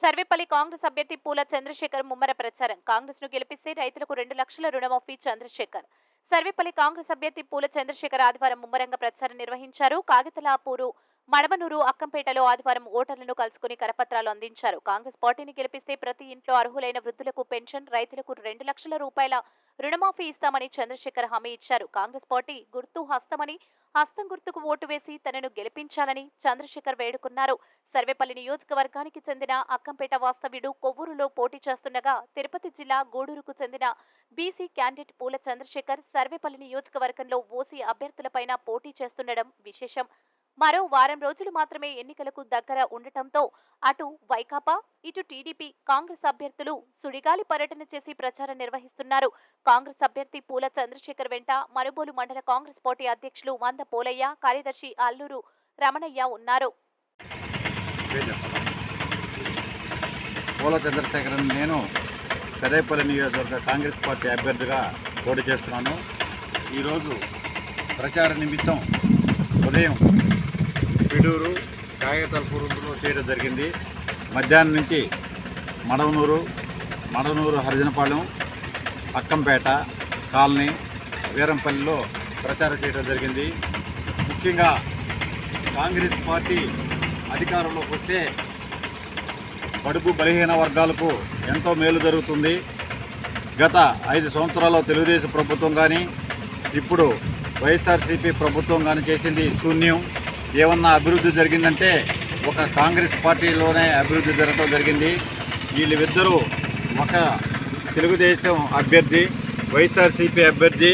సర్వేపల్లి కాంగ్రెస్ అభ్యర్థి పూల చంద్రశేఖర్ ముమ్మర ప్రచారం. కాంగ్రెస్ ను గెలిపిస్తే రైతులకు 2 లక్షల రుణమాఫీ. చంద్రశేఖర్. సర్వేపల్లి కాంగ్రెస్ అభ్యర్థి పూల చంద్రశేఖర్ ఆదివారం ముమ్మరంగా ప్రచారం నిర్వహించారు. కాగితలాపూరు, మడమనూరు, అక్కంపేటలో ఆదివారం ఓటర్లను కలుసుకుని కరపత్రాలు అందించారు. కాంగ్రెస్ పార్టీని గెలిపిస్తే ప్రతి ఇంట్లో అర్హులైన వృద్ధులకు పెన్షన్, రైతులకు 2 లక్షల రూపాయల రుణమాఫీ ఇస్తామని చంద్రశేఖర్ హామీ ఇచ్చారు. కాంగ్రెస్ పార్టీ గుర్తు హస్తమని, హస్తం గుర్తుకు ఓటు వేసి తనను గెలిపించాలని చంద్రశేఖర్ వేడుకున్నారు. సర్వేపల్లి నియోజకవర్గానికి చెందిన అక్కంపేట వాస్తవ్యుడు కొవ్వూరులో పోటీ చేస్తుండగా, తిరుపతి జిల్లా గూడూరుకు చెందిన బీసీ క్యాండిడేట్ పూల చంద్రశేఖర్ సర్వేపల్లి నియోజకవర్గంలో ఓసీ అభ్యర్థులపైన పోటీ చేస్తుండడం విశేషం. మరో వారం రోజులు మాత్రమే ఎన్నికలకు దగ్గర ఉండటంతో అటు వైకాపా, ఇటు టీడీపీ, కాంగ్రెస్ అభ్యర్థులు సుడిగాలి పర్యటన చేసి ప్రచారం నిర్వహిస్తున్నారు. కాంగ్రెస్ అభ్యర్థి పూల చంద్రశేఖర్ వెంట మరుబోలు మండల కాంగ్రెస్ పార్టీ అధ్యక్షులు మంద పోలయ్య, కార్యదర్శి అల్లూరు రమణయ్య ఉన్నారు. పూల చంద్రశేఖరన్ నేను సర్వేపల్లి నియోజకవర్గ కాంగ్రెస్ పార్టీ అభ్యర్థిగా పోటీ చేస్తున్నాను. ఈరోజు ప్రచార నిమిత్తం ఉదయం పిడూరు, కాగితలపూరులో చేయడం జరిగింది. మధ్యాహ్నం నుంచి మడవనూరు, హరిజనపాలెం, అక్కంపేట కాలనీ, వీరంపల్లిలో ప్రచారం చేయడం జరిగింది. ముఖ్యంగా కాంగ్రెస్ పార్టీ అధికారంలోకి వస్తే బడుగు బలహీన వర్గాలకు ఎంతో మేలు జరుగుతుంది. గత 5 సంవత్సరాల్లో తెలుగుదేశం ప్రభుత్వం కానీ, ఇప్పుడు వైఎస్ఆర్సీపీ ప్రభుత్వం కానీ చేసింది శూన్యం. ఏమన్నా అభివృద్ధి జరిగిందంటే ఒక కాంగ్రెస్ పార్టీలోనే అభివృద్ధి జరగడం జరిగింది. వీళ్ళిద్దరూ ఒక తెలుగుదేశం అభ్యర్థి, వైఎస్ఆర్సీపీ అభ్యర్థి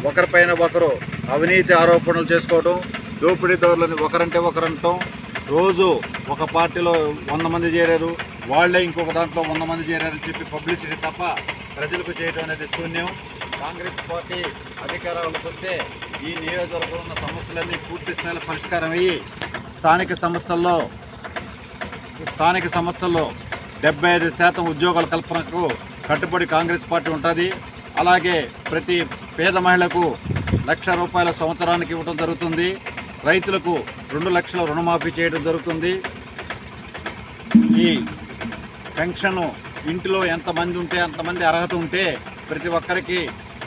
ఒకరిపైన ఒకరు అవినీతి ఆరోపణలు చేసుకోవడం, దోపిడీదారులని ఒకరంటే ఒకరంటాం. రోజు ఒక పార్టీలో 100 మంది చేరారు, వాళ్లే ఇంకొక దాంట్లో 100 మంది చేరారని చెప్పి పబ్లిసిటీ తప్ప ప్రజలకు చేయడం అనేది శూన్యం. కాంగ్రెస్ పార్టీ అధికారంలోకి వస్తే ఈ నియోజకవర్గంలో ఉన్న సమస్యలన్నీ పూర్తి స్థాయిలో పరిష్కారం అయ్యి స్థానిక సంస్థల్లో 75% ఉద్యోగాల కల్పనకు కట్టుబడి కాంగ్రెస్ పార్టీ ఉంటుంది. అలాగే ప్రతి పేద మహిళకు ₹1,00,000 సంవత్సరానికి ఇవ్వడం జరుగుతుంది. రైతులకు 2 లక్షల రుణమాఫీ చేయడం జరుగుతుంది. ఈ పెన్షన్ ఇంటిలో ఎంతమంది ఉంటే అంతమంది అర్హత ఉంటే ప్రతి ఒక్కరికి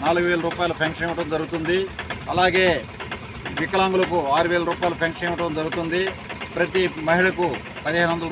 ₹4,000 పెన్షన్ ఇవ్వడం జరుగుతుంది. అలాగే వికలాంగులకు ₹6,000 పెన్షన్ ఇవ్వడం జరుగుతుంది. ప్రతి మహిళకు 1,500